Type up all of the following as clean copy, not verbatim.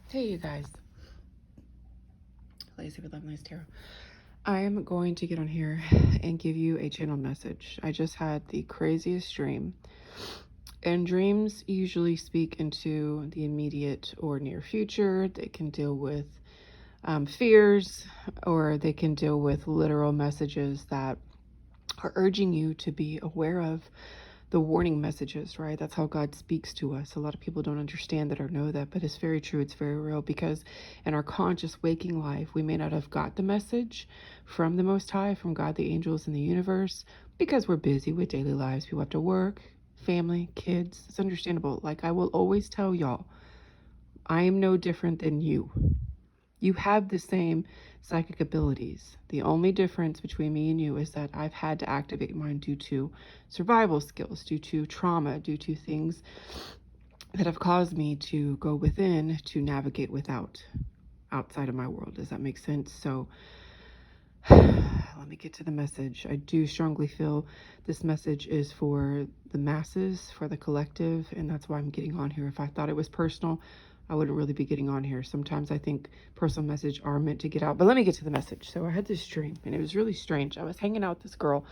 Hey, you guys. Lazy with Lovely's Tarot. I'm going to get on here and give you a channel message. I just had the craziest dream. And dreams usually speak into the immediate or near future. They can deal with fears, or they can deal with literal messages that are urging you to be aware of the warning messages, right? That's how God speaks to us. A lot of people don't understand that or know that, but it's very true. It's very real, because in our conscious waking life, we may not have got the message from the Most High, from God, the angels, and the universe, because we're busy with daily lives. People have to work, family, kids. It's understandable. Like I will always tell y'all, I am no different than you. You have the same psychic abilities. The only difference between me and you is that I've had to activate mine due to survival skills, due to trauma, due to things that have caused me to go within to navigate outside of my world. Does that make sense? So let me get to the message. I do strongly feel this message is for the masses, for the collective, and that's why I'm getting on here. If I thought it was personal, I wouldn't really be getting on here. Sometimes I think personal messages are meant to get out. But let me get to the message. So I had this dream, and it was really strange. I was hanging out with this girl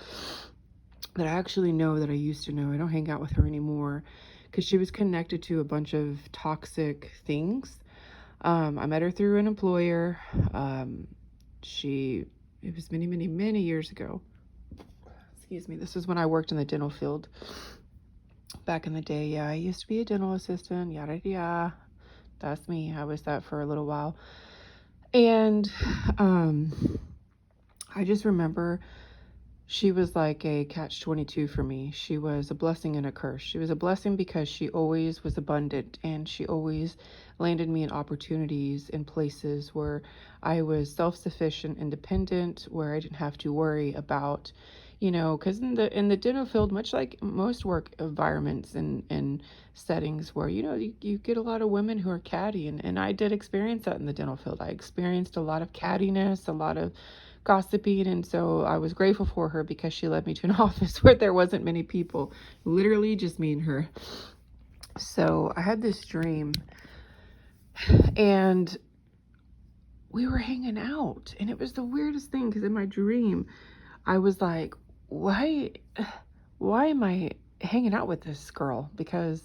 that I actually know, that I used to know. I don't hang out with her anymore because she was connected to a bunch of toxic things. I met her through an employer. It was many, many, many years ago. Excuse me. This was when I worked in the dental field back in the day. Yeah, I used to be a dental assistant. Yada, yada. That's me. I was that for a little while. And I just remember she was like a catch-22 for me. She was a blessing and a curse. She was a blessing because she always was abundant, and she always landed me in opportunities in places where I was self-sufficient, independent, where I didn't have to worry about, because in the dental field, much like most work environments and settings where, you get a lot of women who are catty, and I did experience that in the dental field. I experienced a lot of cattiness, a lot of gossiping, and so I was grateful for her because she led me to an office where there wasn't many people, literally just me and her. So I had this dream, and we were hanging out, and it was the weirdest thing, because in my dream I was like, why am I hanging out with this girl? Because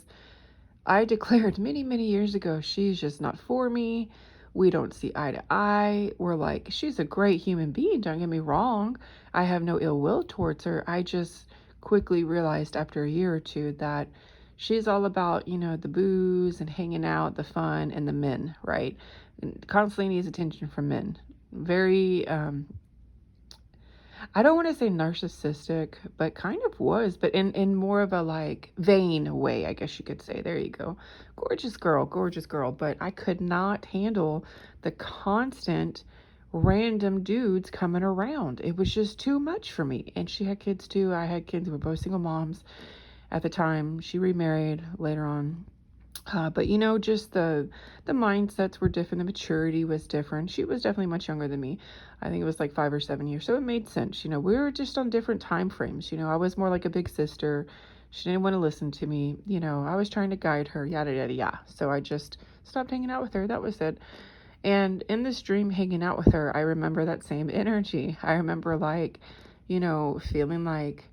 I declared many, many years ago, she's just not for me. We don't see eye to eye. We're like, she's a great human being, don't get me wrong. I have no ill will towards her. I just quickly realized after a year or two that she's all about, the booze and hanging out, the fun, and the men, right? And constantly needs attention from men. Very, I don't want to say narcissistic, but kind of was, but in more of a like vain way, I guess you could say. There you go. Gorgeous girl. But I could not handle the constant random dudes coming around. It was just too much for me. And she had kids too. I had kids. We were both single moms at the time. She remarried later on. But just the mindsets were different. The maturity was different. She was definitely much younger than me. I think it was like 5 or 7 years. So it made sense. We were just on different time frames. I was more like a big sister. She didn't want to listen to me. I was trying to guide her, yada, yada, yada. So I just stopped hanging out with her. That was it. And in this dream, hanging out with her, I remember that same energy. I remember feeling like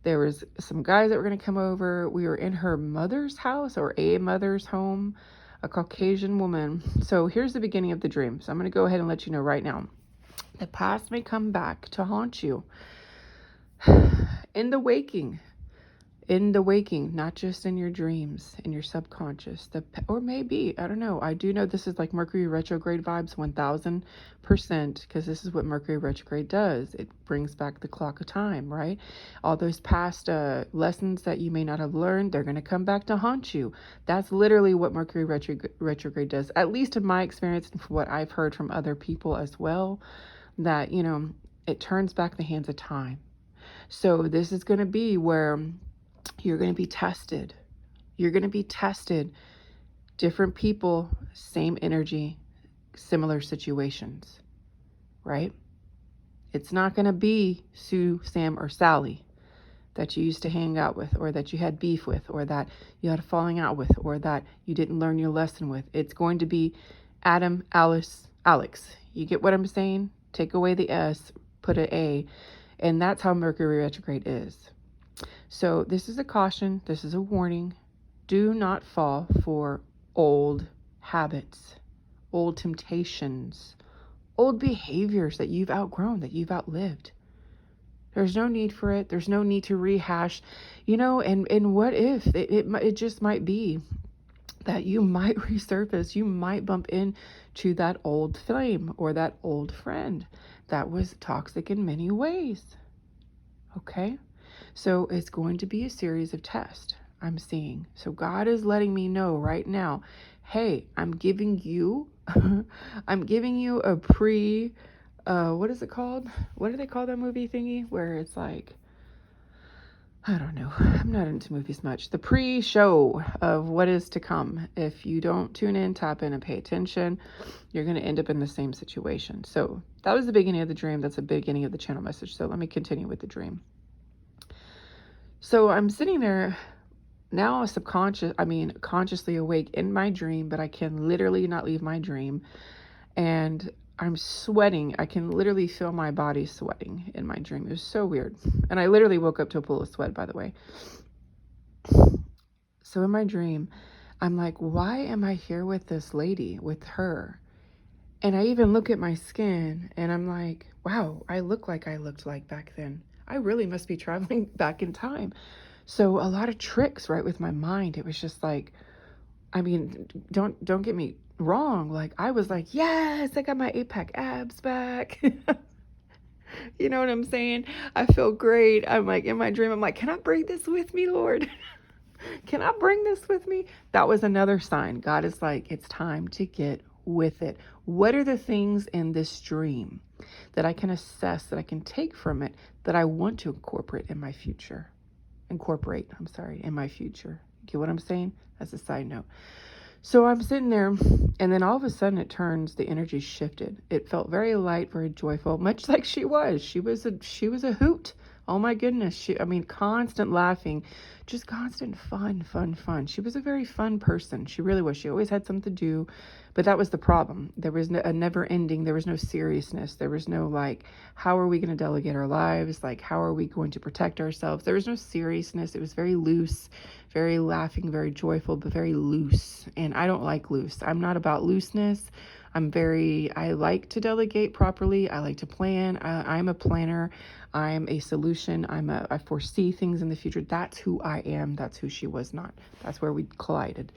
there was some guys that were going to come over. We were in her mother's house, or a mother's home, a Caucasian woman. So here's the beginning of the dream. So I'm going to go ahead and let you know right now. The past may come back to haunt you in the waking, not just in your dreams, in your subconscious, or maybe, I don't know. I do know this is like Mercury retrograde vibes 1000%, because this is what Mercury retrograde does. It brings back the clock of time, right? All those past lessons that you may not have learned, they're going to come back to haunt you. That's literally what Mercury retrograde does, at least in my experience and from what I've heard from other people as well, that, it turns back the hands of time. So this is going to be where you're going to be tested. Different people, same energy, similar situations, right? It's not going to be Sue, Sam, or Sally that you used to hang out with, or that you had beef with, or that you had a falling out with, or that you didn't learn your lesson with. It's going to be Adam, Alice, Alex. You get what I'm saying? Take away the S, put an A. And that's how Mercury retrograde is. So this is a caution. This is a warning. Do not fall for old habits, old temptations, old behaviors that you've outgrown, that you've outlived. There's no need for it. There's no need to rehash, and what if it just might be that you might resurface, you might bump into that old flame or that old friend that was toxic in many ways. Okay? So it's going to be a series of tests I'm seeing. So God is letting me know right now, hey, I'm giving you a what is it called? What do they call that movie thingy? Where it's like, I don't know. I'm not into movies much. The pre-show of what is to come. If you don't tune in, tap in, and pay attention, you're going to end up in the same situation. So that was the beginning of the dream. That's the beginning of the channel message. So let me continue with the dream. So I'm sitting there now, consciously awake in my dream, but I can literally not leave my dream. And I'm sweating. I can literally feel my body sweating in my dream. It was so weird. And I literally woke up to a pool of sweat, by the way. So in my dream, I'm like, why am I here with this lady, with her? And I even look at my skin and I'm like, wow, I look like I looked like back then. I really must be traveling back in time. So a lot of tricks, right, with my mind. It was just like, don't get me wrong. Like, I was like, yes, I got my 8-pack abs back. You know what I'm saying? I feel great. I'm like, in my dream, I'm like, can I bring this with me, Lord? Can I bring this with me? That was another sign. God is like, it's time to get with it. What are the things in this dream that I can assess, that I can take from it, that I want to incorporate in my future? In my future. Get what I'm saying? That's a side note. So I'm sitting there, and then all of a sudden the energy shifted. It felt very light, very joyful, much like she was. She was a hoot. Oh my goodness. Constant laughing, just constant fun. She was a very fun person. She really was. She always had something to do, but that was the problem. There was a never ending. There was no seriousness. There was no like, how are we going to delegate our lives? Like, how are we going to protect ourselves? There was no seriousness. It was very loose, very laughing, very joyful, but very loose. And I don't like loose. I'm not about looseness. I like to delegate properly. I like to plan. I'm a planner. I'm a solution. I foresee things in the future. That's who I am. That's who she was not. That's where we collided.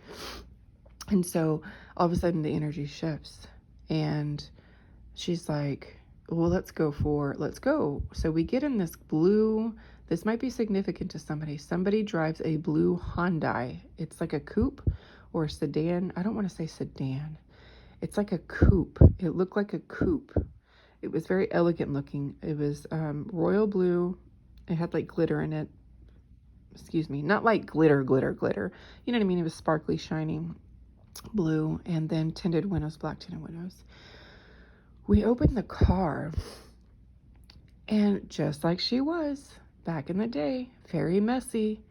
And so all of a sudden the energy shifts and she's like, well, let's go. So we get in this blue, this might be significant to somebody. Somebody drives a blue Hyundai. It's like a coupe or a sedan. I don't want to say sedan. It's like a coupe. It looked like a coupe. It was very elegant looking. It was royal blue. It had like glitter in it. Excuse me. Not like glitter. You know what I mean? It was sparkly, shiny blue, and then tinted windows, black tinted windows. We opened the car, and just like she was back in the day, very messy,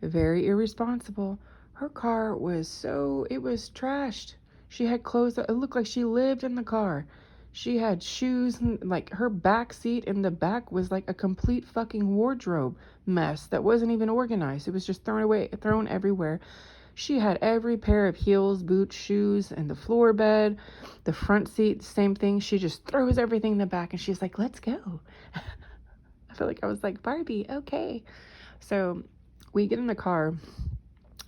very irresponsible. Her car was it was trashed. She had clothes that it looked like she lived in the car. She had shoes, and like her back seat in the back was like a complete fucking wardrobe mess that wasn't even organized. It was just thrown everywhere. She had every pair of heels, boots, shoes, and the floor bed. The front seat, same thing. She just throws everything in the back and she's like, let's go. I feel like I was like, Barbie, okay. So we get in the car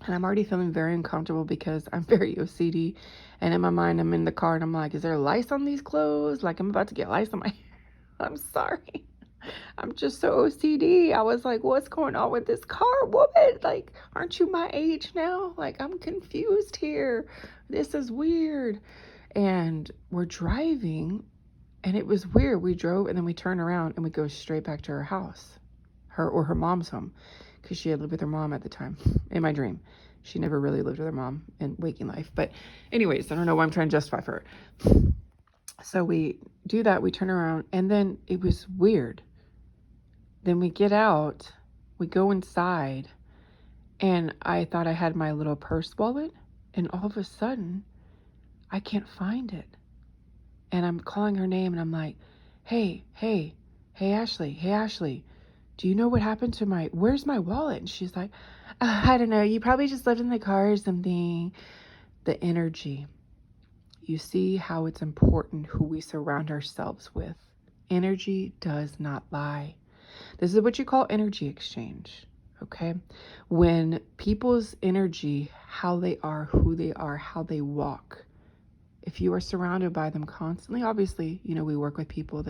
and I'm already feeling very uncomfortable because I'm very OCD. And in my mind, I'm in the car and I'm like, is there lice on these clothes? Like, I'm about to get lice on my... I'm sorry. I'm just so OCD. I was like, what's going on with this car, woman? Like, aren't you my age now? Like, I'm confused here. This is weird. And we're driving and it was weird. We drove and then we turn around and we go straight back to her house, her mom's home, because she had lived with her mom at the time in my dream. She never really lived with her mom in waking life. But anyways, I don't know why I'm trying to justify for her. So we do that. We turn around and then it was weird. Then we get out, we go inside, and I thought I had my little purse wallet, and all of a sudden, I can't find it. And I'm calling her name and I'm like, hey, Ashley, do you know what happened to where's my wallet? And she's like, I don't know. You probably just left it in the car or something. The energy. You see how it's important who we surround ourselves with. Energy does not lie. This is what you call energy exchange. Okay. When people's energy, how they are, who they are, how they walk, if you are surrounded by them constantly, obviously, we work with people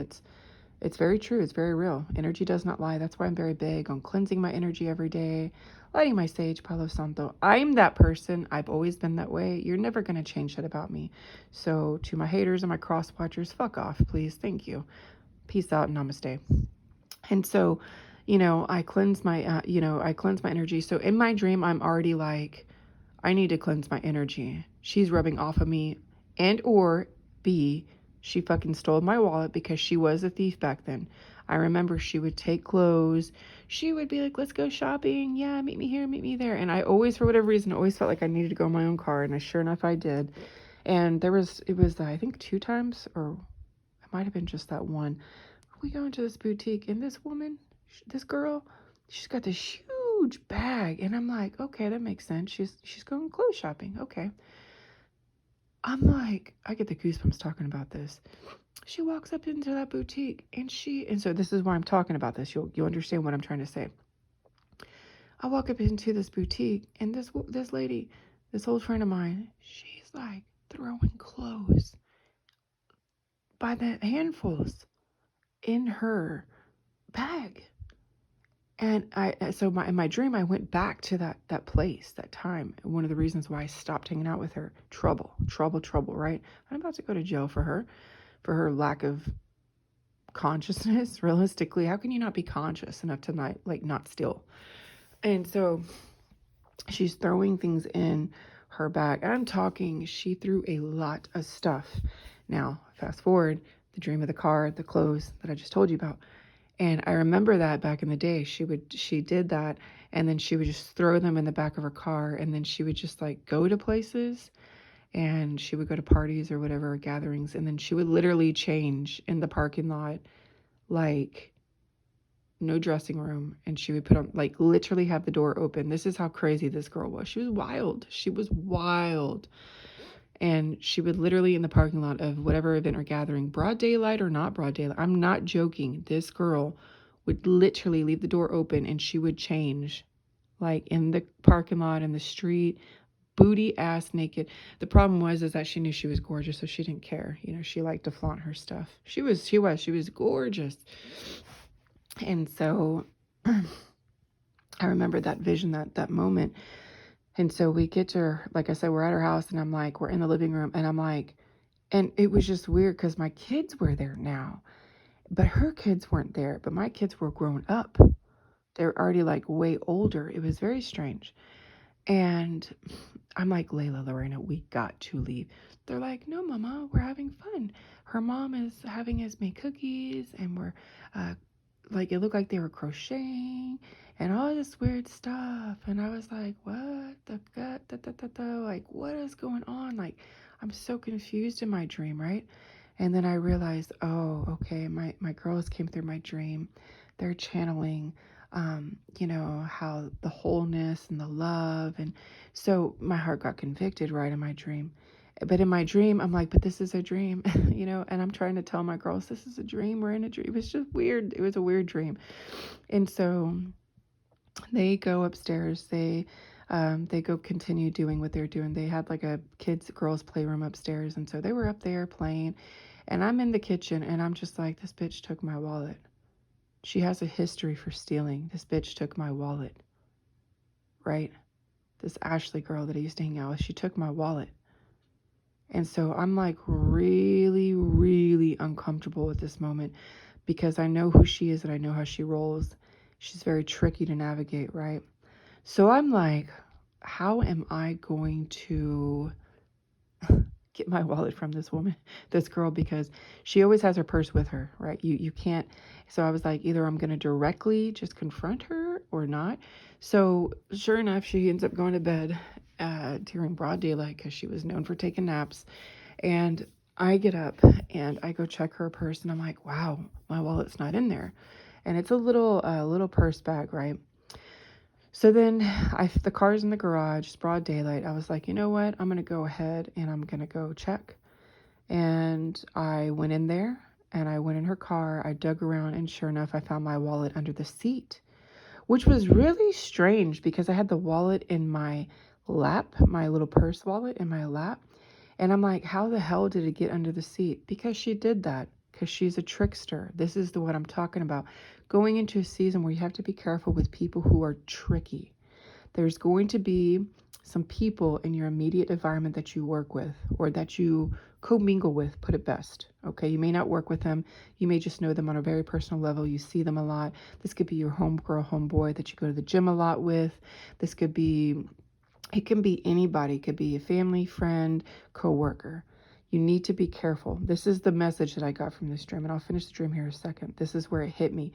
it's very true. It's very real. Energy does not lie. That's why I'm very big on cleansing my energy every day, lighting my sage, Palo Santo. I'm that person. I've always been that way. You're never going to change that about me. So to my haters and my cross watchers, fuck off, please. Thank you. Peace out and namaste. And so, I cleanse my, I cleanse my energy. So in my dream, I'm already like, I need to cleanse my energy. She's rubbing off of me, and or B, she fucking stole my wallet because she was a thief back then. I remember she would take clothes. She would be like, let's go shopping. Yeah, meet me here, meet me there. And I always, for whatever reason, always felt like I needed to go in my own car. And sure enough, I did. And it was, I think 2 times, or it might have been just that one. We go into this boutique and this woman, this girl, she's got this huge bag. And I'm like, okay, that makes sense. She's going clothes shopping. Okay. I'm like, I get the goosebumps talking about this. She walks up into that boutique and so this is why I'm talking about this. You'll understand what I'm trying to say. I walk up into this boutique and this lady, this old friend of mine, she's like throwing clothes by the handfuls in her bag. And in my dream, I went back to that place, that time. One of the reasons why I stopped hanging out with her, trouble, right? I'm about to go to jail for her lack of consciousness. Realistically, how can you not be conscious enough to not steal? And so she's throwing things in her bag. I'm talking, she threw a lot of stuff. Now, fast forward, the dream of the car, the clothes that I just told you about. And I remember that back in the day, she did that, and then she would just throw them in the back of her car, and then she would just go to places, and she would go to parties or whatever, gatherings, and then she would literally change in the parking lot, no dressing room, and she would put on, literally have the door open. This is how crazy this girl was. She was wild. And she would literally in the parking lot of whatever event or gathering, broad daylight or not broad daylight, I'm not joking. This girl would literally leave the door open and she would change in the parking lot, in the street, booty ass naked. The problem was that she knew she was gorgeous, so she didn't care. She liked to flaunt her stuff. She was gorgeous. And so I remember that vision, that moment. And so we get to her, like I said, we're at her house and I'm like, we're in the living room and I'm like, and it was just weird because my kids were there now, but her kids weren't there, but my kids were grown up. They're already way older. It was very strange. And I'm like, Layla, Lorena, we got to leave. They're like, no, Mama, we're having fun. Her mom is having us make cookies and we're, it looked like they were crocheting and all this weird stuff. And I was like, what the God, what is going on? I'm so confused in my dream, right? And then I realized, oh, okay, my girls came through my dream. They're channeling, how the wholeness and the love. And so my heart got convicted right in my dream. But in my dream, I'm like, but this is a dream, and I'm trying to tell my girls, this is a dream. We're in a dream. It was just weird. It was a weird dream. And so they go upstairs. They go continue doing what they're doing. They had a girls playroom upstairs. And so they were up there playing and I'm in the kitchen and I'm just like, this bitch took my wallet. She has a history for stealing. This bitch took my wallet, right? This Ashley girl that I used to hang out with, she took my wallet. And so I'm really, really uncomfortable at this moment because I know who she is and I know how she rolls. She's very tricky to navigate, right? So I'm like, how am I going to get my wallet from this woman, this girl, because she always has her purse with her, right? You can't. So I was like, either I'm going to directly just confront her or not. So sure enough, she ends up going to bed during broad daylight because she was known for taking naps. And I get up and I go check her purse, and I'm like, wow, my wallet's not in there. And it's a little purse bag, right? So then the car's in the garage, it's broad daylight. I was like, you know what? I'm going to go ahead and I'm going to go check. And I went in there and I went in her car. I dug around, and sure enough, I found my wallet under the seat, which was really strange because I had the wallet in my lap, my little purse wallet in my lap. And I'm like, how the hell did it get under the seat? Because she did that, because she's a trickster. This is what I'm talking about. Going into a season where you have to be careful with people who are tricky. There's going to be some people in your immediate environment that you work with or that you commingle with, put it best. Okay, you may not work with them. You may just know them on a very personal level. You see them a lot. This could be your homegirl, homeboy that you go to the gym a lot with. This could be, it can be anybody. It could be a family, friend, coworker. You need to be careful. This is the message that I got from this dream, and I'll finish the dream here in a second. This is where it hit me,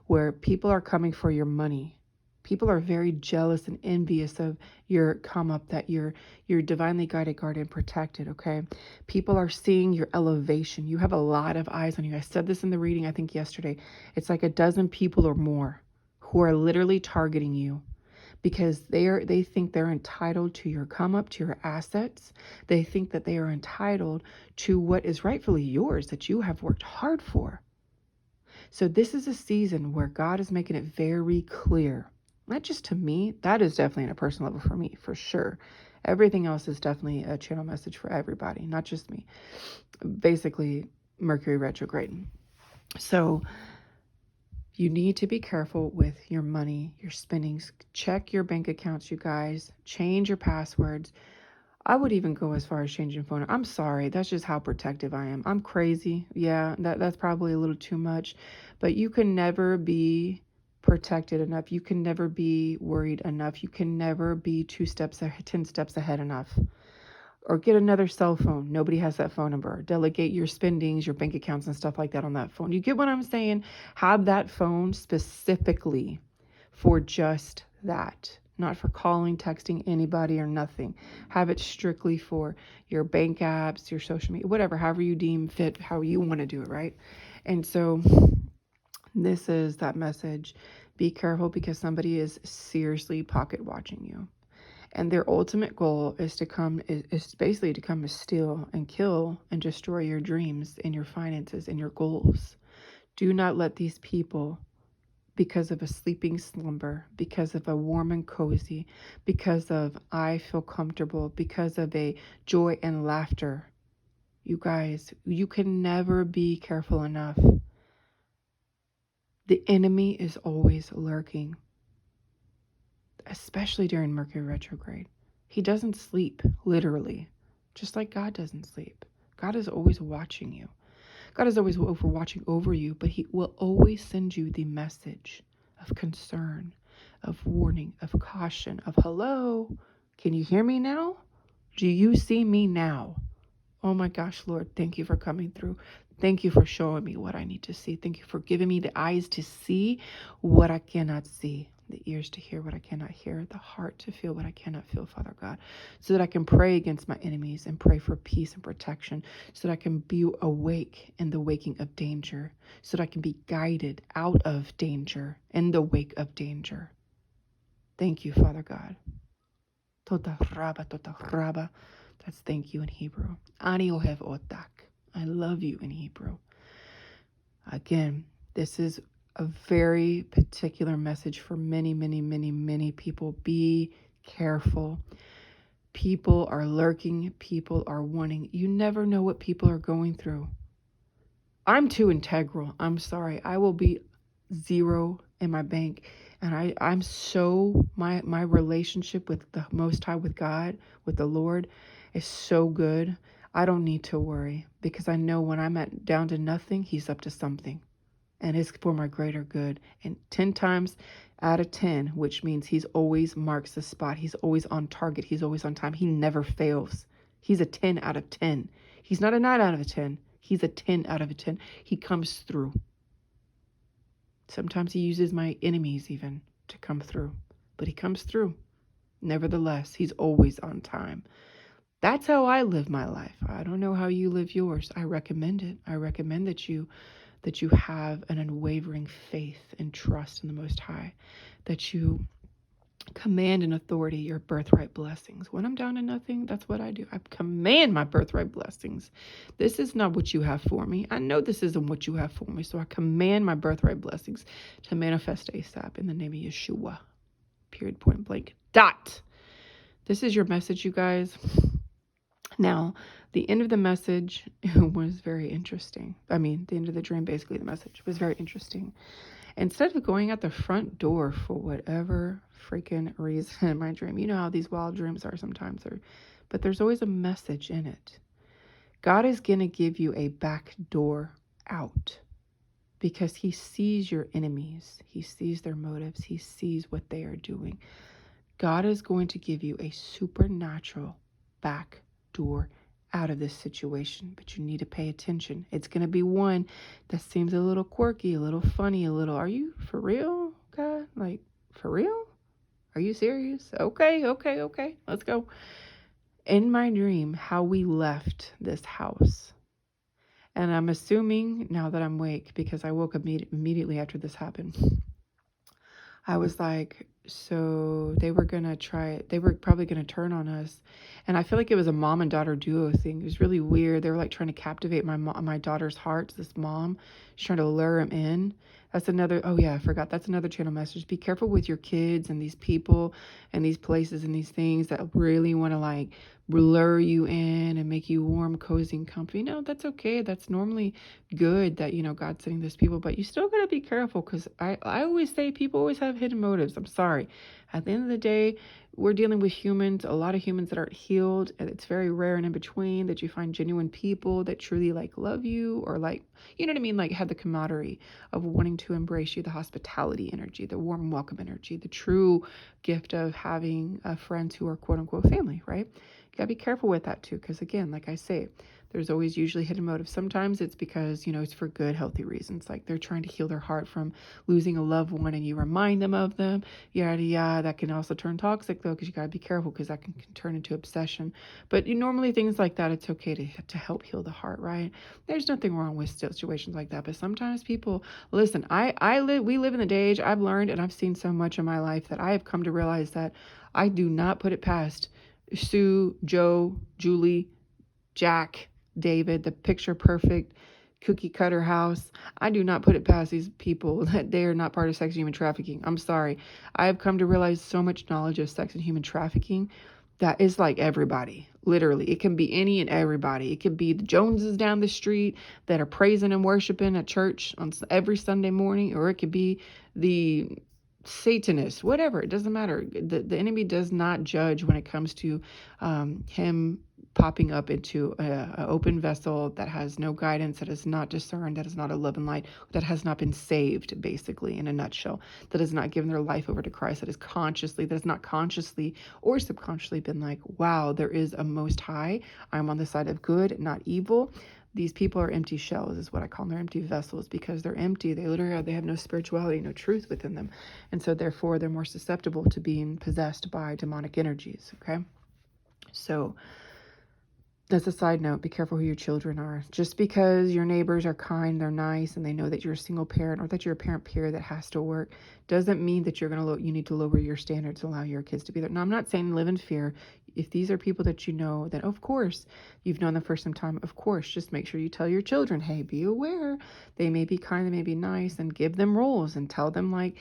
where people are coming for your money. People are very jealous and envious of your come up, that you're divinely guided, guarded, and protected, okay? People are seeing your elevation. You have a lot of eyes on you. I said this in the reading, I think yesterday. It's like a dozen people or more who are literally targeting you because they think they're entitled to your come up, to your assets. They think that they are entitled to what is rightfully yours, that you have worked hard for. So this is a season where God is making it very clear. Not just to me, that is definitely on a personal level for me, for sure. Everything else is definitely a channel message for everybody, not just me. Basically, Mercury retrograde. So you need to be careful with your money, your spendings. Check your bank accounts, you guys. Change your passwords. I would even go as far as changing phone. I'm sorry. That's just how protective I am. I'm crazy. Yeah, that's probably a little too much. But you can never be protected enough. You can never be worried enough. You can never be 10 steps ahead enough. Or get another cell phone. Nobody has that phone number. Delegate your spendings, your bank accounts and stuff like that on that phone. You get what I'm saying? Have that phone specifically for just that. Not for calling, texting anybody or nothing. Have it strictly for your bank apps, your social media, whatever, however you deem fit, how you want to do it, right? And so this is that message. Be careful because somebody is seriously pocket watching you. And their ultimate goal is basically to come to steal and kill and destroy your dreams and your finances and your goals. Do not let these people, because of a sleeping slumber, because of a warm and cozy, because of I feel comfortable, because of a joy and laughter. You guys, you can never be careful enough. The enemy is always lurking, especially during Mercury retrograde. He doesn't sleep, literally, just like God doesn't sleep. God is always watching you. God is always watching over you, but he will always send you the message of concern, of warning, of caution, of hello, can you hear me now? Do you see me now? Oh my gosh, Lord, thank you for coming through. Thank you for showing me what I need to see. Thank you for giving me the eyes to see what I cannot see, the ears to hear what I cannot hear, the heart to feel what I cannot feel, Father God, so that I can pray against my enemies and pray for peace and protection, so that I can be awake in the waking of danger, so that I can be guided out of danger in the wake of danger. Thank you, Father God. Tota raba. That's thank you in Hebrew. Ani ohev otak. I love you in Hebrew. Again, this is a very particular message for many, many, many, many people. Be careful. People are lurking. People are wanting. You never know what people are going through. I'm too integral. I'm sorry. I will be zero in my bank. And I'm so, my relationship with the Most High, with God, with the Lord is so good. I don't need to worry because I know when I'm down to nothing, he's up to something. And it's for my greater good. And 10 times out of 10, which means he's always marks the spot. He's always on target. He's always on time. He never fails. He's a 10 out of 10. He's not a 9 out of 10. He's a 10 out of 10. He comes through. Sometimes he uses my enemies even to come through. But he comes through. Nevertheless, he's always on time. That's how I live my life. I don't know how you live yours. I recommend it. I recommend that you have an unwavering faith and trust in the Most High, that you command in authority your birthright blessings. When I'm down to nothing, that's what I do. I command my birthright blessings. This is not what you have for me. I know this isn't what you have for me. So I command my birthright blessings to manifest ASAP in the name of Yeshua. Period, point blank. Dot. This is your message, you guys. Now, the end of the message was very interesting. I mean, the end of the dream, basically the message was very interesting. Instead of going out the front door for whatever freaking reason in my dream, you know how these wild dreams are sometimes, but there's always a message in it. God is going to give you a back door out because he sees your enemies. He sees their motives. He sees what they are doing. God is going to give you a supernatural back door out of this situation, but you need to pay attention. It's going to be one that seems a little quirky, a little funny, a little, are you for real, God? Like, for real? Are you serious? Okay. Let's go. In my dream, how we left this house. And I'm assuming now that I'm awake, because I woke up immediately after this happened. I was like, so they were probably going to turn on us. And I feel like it was a mom and daughter duo thing. It was really weird. They were like trying to captivate my daughter's heart. This mom, she's trying to lure him in. That's another, oh yeah, I forgot. That's another channel message. Be careful with your kids and these people and these places and these things that really want to like lure you in and make you warm, cozy, and comfy. No, that's okay. That's normally good that, God's sending those people, but you still got to be careful, because I always say people always have hidden motives. I'm sorry. At the end of the day, we're dealing with humans, a lot of humans that aren't healed, and it's very rare and in between that you find genuine people that truly like love you, or like, you know what I mean? Like have the camaraderie of wanting to embrace you, the hospitality energy, the warm welcome energy, the true gift of having friends who are quote unquote family, right? You gotta be careful with that too, because again, like I say, there's always usually hidden motives. Sometimes it's because, it's for good, healthy reasons. Like they're trying to heal their heart from losing a loved one and you remind them of them, yada, yada. That can also turn toxic though, because you got to be careful, because that can turn into obsession. But normally things like that, it's okay to help heal the heart, right? There's nothing wrong with situations like that. But sometimes people, listen, we live in the day age. I've learned and I've seen so much in my life that I have come to realize that I do not put it past Sue, Joe, Julie, Jack, David, the picture perfect cookie cutter house. I do not put it past these people that they are not part of sex and human trafficking. I'm sorry. I have come to realize so much knowledge of sex and human trafficking that is like everybody. Literally, it can be any and everybody. It could be the Joneses down the street that are praising and worshiping at church on every Sunday morning, or it could be the Satanists, whatever. It doesn't matter. The enemy does not judge when it comes to him popping up into an open vessel that has no guidance, that is not discerned, that is not a love and light, that has not been saved, basically, in a nutshell, that has not given their life over to Christ, that has not consciously or subconsciously been like, wow, there is a Most High. I'm on the side of good, not evil. These people are empty shells, is what I call them. They're empty vessels because they're empty. They have no spirituality, no truth within them. And so therefore they're more susceptible to being possessed by demonic energies. Okay. So that's a side note. Be careful who your children are. Just because your neighbors are kind, they're nice, and they know that you're a single parent or that you're a parent period that has to work, doesn't mean that you need to lower your standards to allow your kids to be there. Now, I'm not saying live in fear. If these are people that you know, then of course you've known them for some time. Of course, just make sure you tell your children, hey, be aware. They may be kind, they may be nice, and give them rules and tell them like,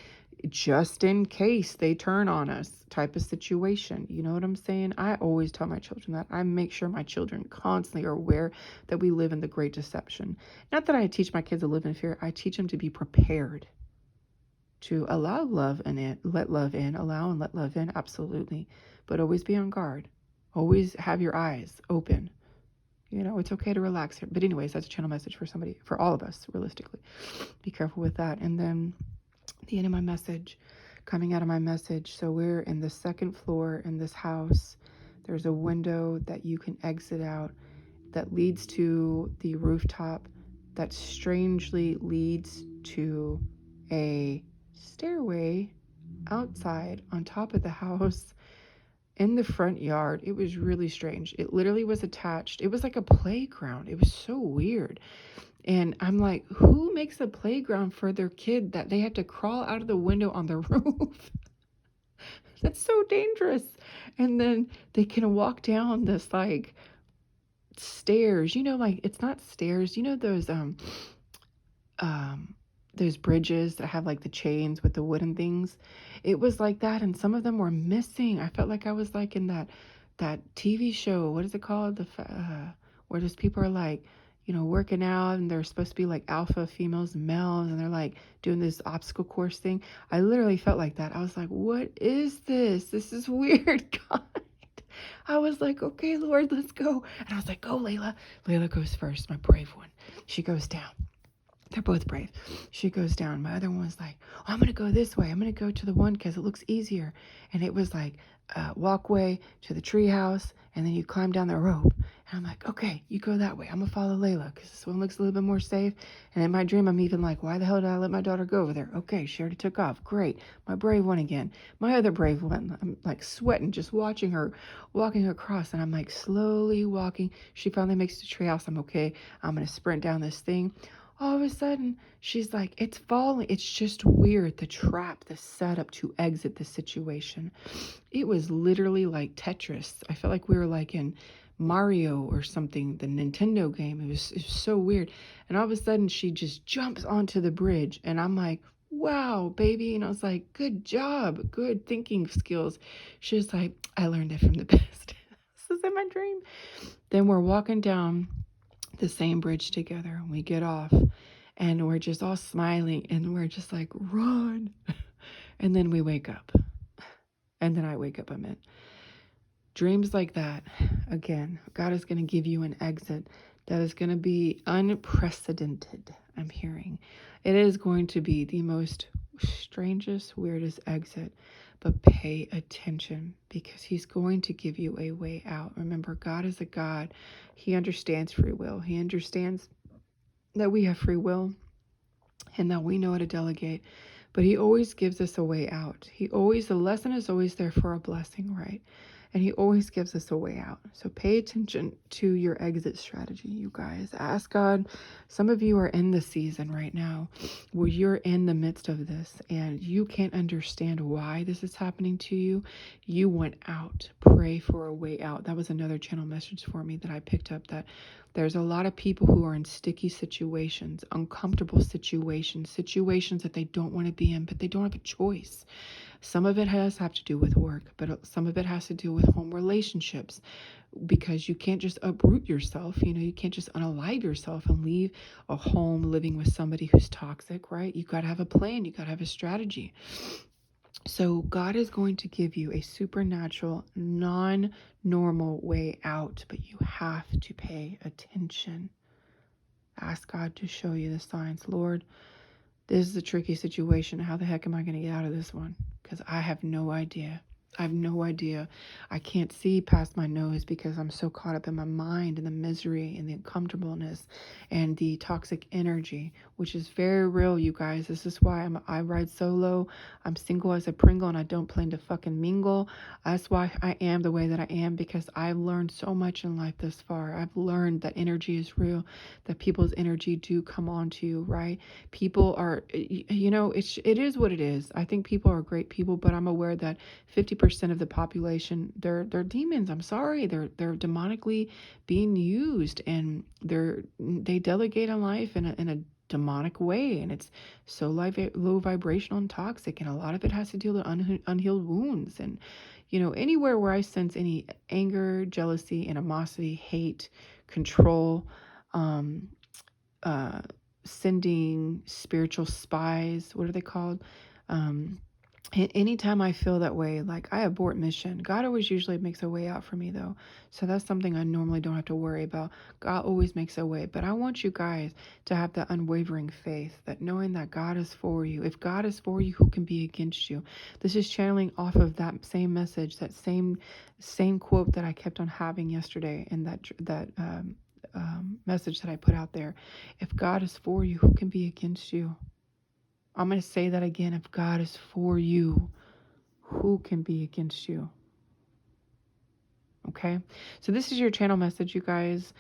just in case they turn on us type of situation. You know what I'm saying? I always tell my children that. I make sure my children constantly are aware that we live in the great deception. Not that I teach my kids to live in fear. I teach them to be prepared to allow love in it, let love in, allow and let love in. Absolutely. But always be on guard. Always have your eyes open. It's okay to relax here. But anyways, that's a channel message for all of us, realistically. Be careful with that. And then the end of my message, coming out of my message. So we're in the second floor in this house. There's a window that you can exit out that leads to the rooftop that strangely leads to a stairway outside on top of the house in the front yard. It was really strange. It literally was attached. It was like a playground. It was so weird. And I'm like, who makes a playground for their kid that they have to crawl out of the window on the roof? That's so dangerous. And then they can walk down this like stairs, like it's not stairs, those bridges that have like the chains with the wooden things. It was like that, and some of them were missing. I felt like I was like in that TV show. What is it called? Where those people are like, working out, and they're supposed to be like alpha females and males, and they're like doing this obstacle course thing. I literally felt like that. I was like, what is this? This is weird, God. I was like, okay, Lord, let's go. And I was like, go, Layla. Layla goes first, my brave one. She goes down. They're both brave. She goes down. My other one was like, oh, I'm going to go this way. I'm going to go to the one because it looks easier. And it was like a walkway to the tree house, and then you climb down the rope. And I'm like, okay, you go that way. I'm going to follow Layla because this one looks a little bit more safe. And in my dream, I'm even like, why the hell did I let my daughter go over there? Okay, she already took off. Great. My brave one again. My other brave one. I'm like sweating just watching her walking across. And I'm like slowly walking. She finally makes the tree house. I'm okay. I'm going to sprint down this thing. All of a sudden, she's like, it's falling. It's just weird. The trap, the setup to exit the situation. It was literally like Tetris. I felt like we were like in Mario or something, the Nintendo game. It was so weird. And all of a sudden, she just jumps onto the bridge. And I'm like, wow, baby. And I was like, good job. Good thinking skills. She was like, I learned it from the best. This is in my dream. Then we're walking down the same bridge together, and we get off, and we're just all smiling, and we're just like, run. And then we wake up, and then I wake up. Dreams like that, again, God is going to give you an exit that is going to be unprecedented. I'm hearing it is going to be the most strangest, weirdest exit, but pay attention because he's going to give you a way out. Remember, God is a God. He understands free will. He understands that we have free will and that we know how to delegate, but he always gives us a way out. The lesson is always there for a blessing, right? And he always gives us a way out. So pay attention to your exit strategy, you guys. Ask God. Some of you are in the season right now where you're in the midst of this and you can't understand why this is happening to you. You went out. Pray for a way out. That was another channel message for me that I picked up, that there's a lot of people who are in sticky situations, uncomfortable situations that they don't want to be in, but they don't have a choice. Some of it have to do with work, but some of it has to do with home relationships, because you can't just uproot yourself. You can't just unalive yourself and leave a home living with somebody who's toxic, right? You got to have a plan. You got to have a strategy. So God is going to give you a supernatural, non-normal way out, but you have to pay attention. Ask God to show you the signs. Lord, this is a tricky situation. How the heck am I going to get out of this one? Because I have no idea. I have no idea. I can't see past my nose because I'm so caught up in my mind and the misery and the uncomfortableness and the toxic energy, which is very real, you guys. This is why I ride solo. I'm single as a Pringle and I don't plan to fucking mingle. That's why I am the way that I am, because I've learned so much in life thus far. I've learned that energy is real, that people's energy do come on to you, right? People are, it is what it is. I think people are great people, but I'm aware that 50% of the population, they're demons. I'm sorry. They're demonically being used, and they delegate on life in a demonic way, and it's so low vibrational and toxic, and a lot of it has to deal with unhealed wounds. And anywhere where I sense any anger, jealousy, animosity, hate, control, sending spiritual spies, what are they called? Anytime I feel that way, like I abort mission. God always usually makes a way out for me, though. So that's something I normally don't have to worry about. God always makes a way. But I want you guys to have that unwavering faith, that knowing that God is for you. If God is for you, who can be against you? This is channeling off of that same message, that same quote that I kept on having yesterday, and that message that I put out there. If God is for you, who can be against you? I'm going to say that again. If God is for you, who can be against you? Okay. So this is your channel message, you guys.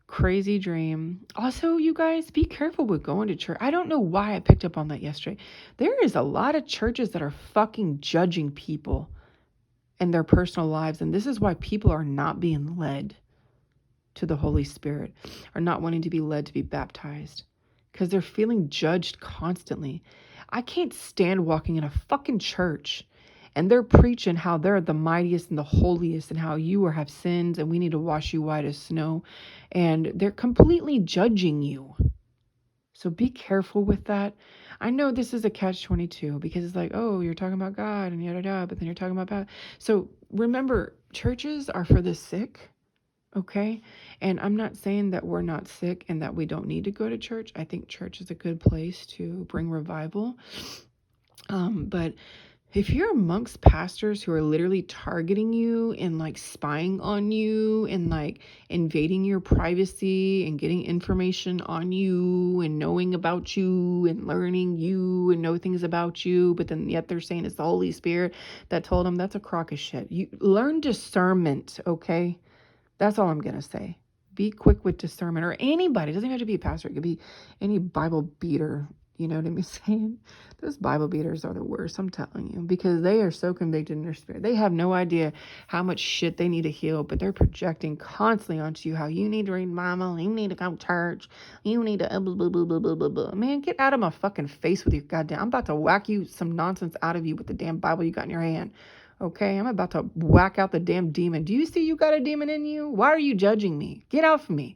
Crazy dream. Also, you guys, be careful with going to church. I don't know why I picked up on that yesterday. There is a lot of churches that are fucking judging people and their personal lives. And this is why people are not being led to the Holy Spirit, are not wanting to be led to be baptized, because they're feeling judged constantly. I can't stand walking in a fucking church and they're preaching how they're the mightiest and the holiest and how you have sins and we need to wash you white as snow. And they're completely judging you. So be careful with that. I know this is a catch-22 because it's like, oh, you're talking about God and yada yada, but then you're talking about God. So remember, churches are for the sick, okay? And I'm not saying that we're not sick and that we don't need to go to church. I think church is a good place to bring revival. But if you're amongst pastors who are literally targeting you and like spying on you and like invading your privacy and getting information on you and knowing about you and learning you and know things about you, but then yet they're saying it's the Holy Spirit that told them, that's a crock of shit. You learn discernment, okay? That's all I'm going to say. Be quick with discernment, or anybody. It doesn't even have to be a pastor. It could be any Bible beater. You know what I'm saying? Those Bible beaters are the worst, I'm telling you, because they are so convicted in their spirit. They have no idea how much shit they need to heal, but they're projecting constantly onto you how you need to read the Bible, you need to come to church, you need to blah, blah, blah, blah, blah, blah, blah. Man, get out of my fucking face with your goddamn. I'm about to whack you some nonsense out of you with the damn Bible you got in your hand. Okay, I'm about to whack out the damn demon. Do you see you got a demon in you? Why are you judging me? Get out from me.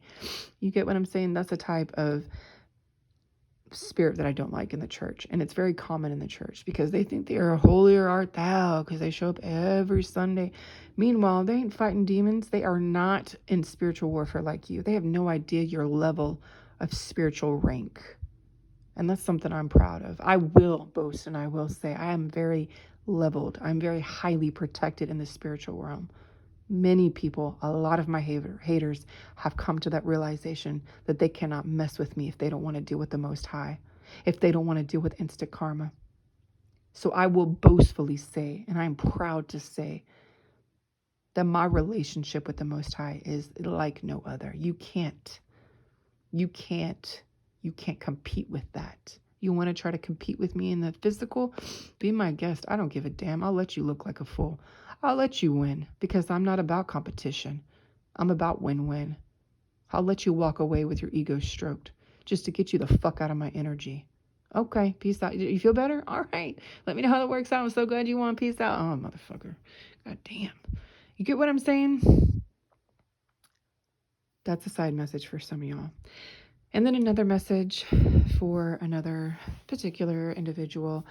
You get what I'm saying? That's a type of spirit that I don't like in the church. And it's very common in the church because they think they are holier art thou because they show up every Sunday. Meanwhile, they ain't fighting demons. They are not in spiritual warfare like you. They have no idea your level of spiritual rank. And that's something I'm proud of. I will boast and I will say I am very leveled. I'm very highly protected in the spiritual realm. Many people, a lot of my haters have come to that realization that they cannot mess with me if they don't want to deal with the Most High, if they don't want to deal with instant karma. So I will boastfully say, and I'm proud to say, that my relationship with the Most High is like no other. You can't compete with that. You want to try to compete with me in the physical? Be my guest. I don't give a damn. I'll let you look like a fool. I'll let you win because I'm not about competition. I'm about win-win. I'll let you walk away with your ego stroked just to get you the fuck out of my energy. Okay, peace out. You feel better? All right. Let me know how that works out. I'm so glad you want peace out. Oh, motherfucker. God damn. You get what I'm saying? That's a side message for some of y'all. And then another message for another particular individual.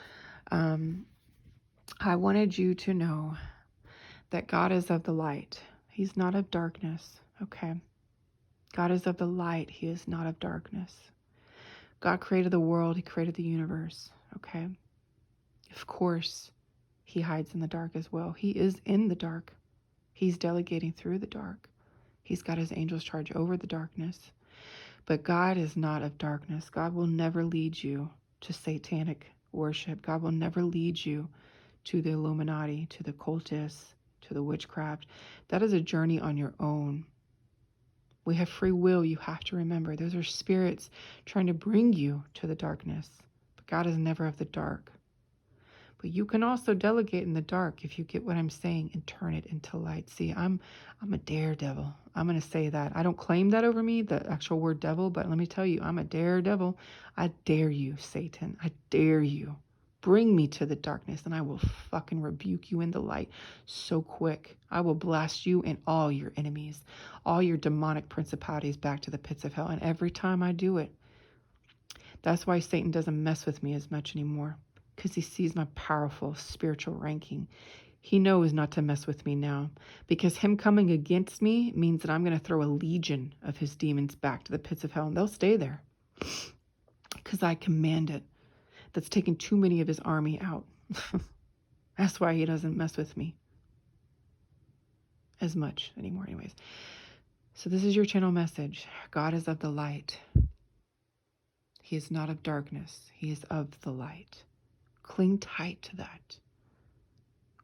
I wanted you to know that God is of the light. He's not of darkness. Okay. God is of the light. He is not of darkness. God created the world. He created the universe. Okay. Of course, he hides in the dark as well. He is in the dark. He's delegating through the dark. He's got his angels charge over the darkness. But God is not of darkness. God will never lead you to satanic worship. God will never lead you to the Illuminati, to the cultists, to the witchcraft. That is a journey on your own. We have free will, you have to remember. Those are spirits trying to bring you to the darkness. But God is never of the dark. But you can also delegate in the dark, if you get what I'm saying, and turn it into light. See, I'm a daredevil. I'm going to say that. I don't claim that over me, the actual word devil, but let me tell you, I'm a daredevil. I dare you, Satan. I dare you. Bring me to the darkness and I will fucking rebuke you in the light so quick. I will blast you and all your enemies, all your demonic principalities back to the pits of hell. And every time I do it, that's why Satan doesn't mess with me as much anymore. Because he sees my powerful spiritual ranking. He knows not to mess with me now. Because him coming against me means that I'm going to throw a legion of his demons back to the pits of hell. And they'll stay there. Because I command it. That's taken too many of his army out. That's why he doesn't mess with me as much anymore anyways. So this is your channel message. God is of the light. He is not of darkness. He is of the light. Cling tight to that.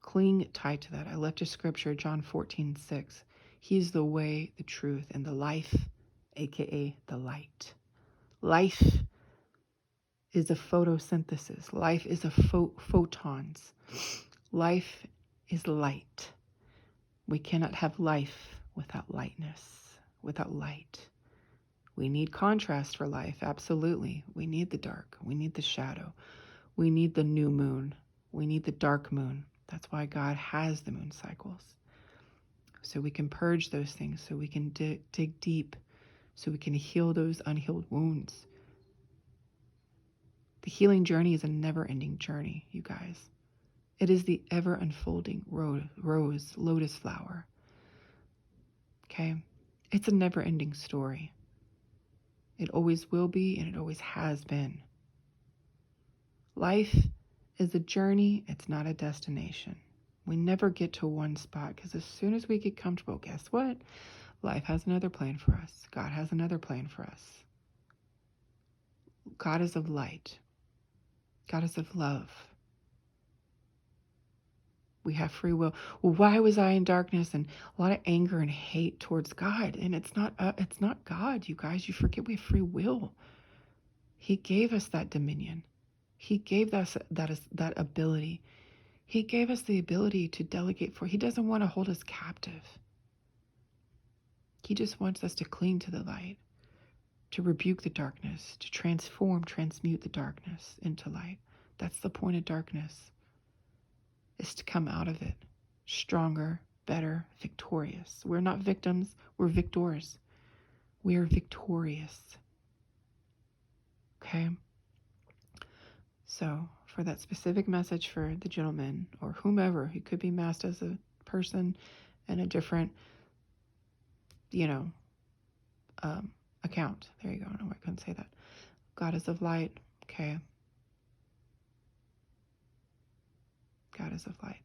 Cling tight to that. I left a scripture, John 14:6. He is the way, the truth, and the life, aka the light. Life is a photosynthesis. Life is a photons. Life is light. We cannot have life without lightness, without light. We need contrast for life, absolutely. We need the dark. We need the shadow. We need the new moon. We need the dark moon. That's why God has the moon cycles. So we can purge those things, so we can dig deep, so we can heal those unhealed wounds. The healing journey is a never-ending journey, you guys. It is the ever-unfolding rose, lotus flower. Okay? It's a never-ending story. It always will be, and it always has been. Life is a journey. It's not a destination. We never get to one spot, because as soon as we get comfortable, guess what? Life has another plan for us. God has another plan for us. God is of light. God is of love. We have free will. Well, why was I in darkness? And a lot of anger and hate towards God. And it's not God, you guys. You forget we have free will. He gave us that dominion. He gave us that ability. He gave us the ability to delegate for. He doesn't want to hold us captive. He just wants us to cling to the light, to rebuke the darkness, to transmute the darkness into light. That's the point of darkness, is to come out of it stronger, better, victorious. We're not victims, we're victors. We are victorious. Okay? So, for that specific message for the gentleman or whomever, he could be masked as a person in a different, account. There you go. No, I couldn't say that. Goddess of light. Okay. Goddess of light.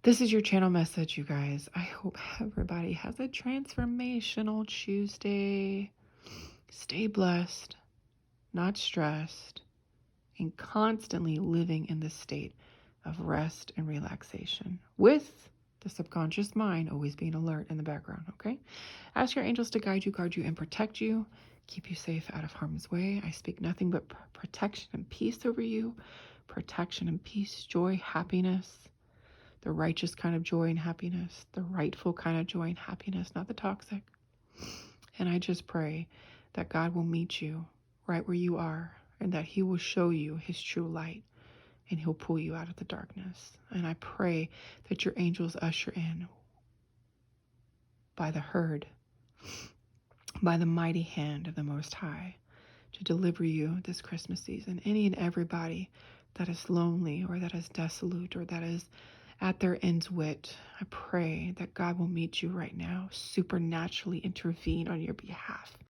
This is your channel message, you guys. I hope everybody has a transformational Tuesday. Stay blessed, not stressed, and constantly living in the state of rest and relaxation, with the subconscious mind always being alert in the background, okay? Ask your angels to guide you, and protect you, keep you safe out of harm's way. I speak nothing but protection and peace over you, protection and peace, joy, happiness, the righteous kind of joy and happiness, the rightful kind of joy and happiness, not the toxic. And I just pray that God will meet you right where you are, and that he will show you his true light, and he'll pull you out of the darkness. And I pray that your angels usher in by the herd, by the mighty hand of the Most High, to deliver you this Christmas season. Any and everybody that is lonely, or that is desolate, or that is at their end's wit, I pray that God will meet you right now, supernaturally intervene on your behalf.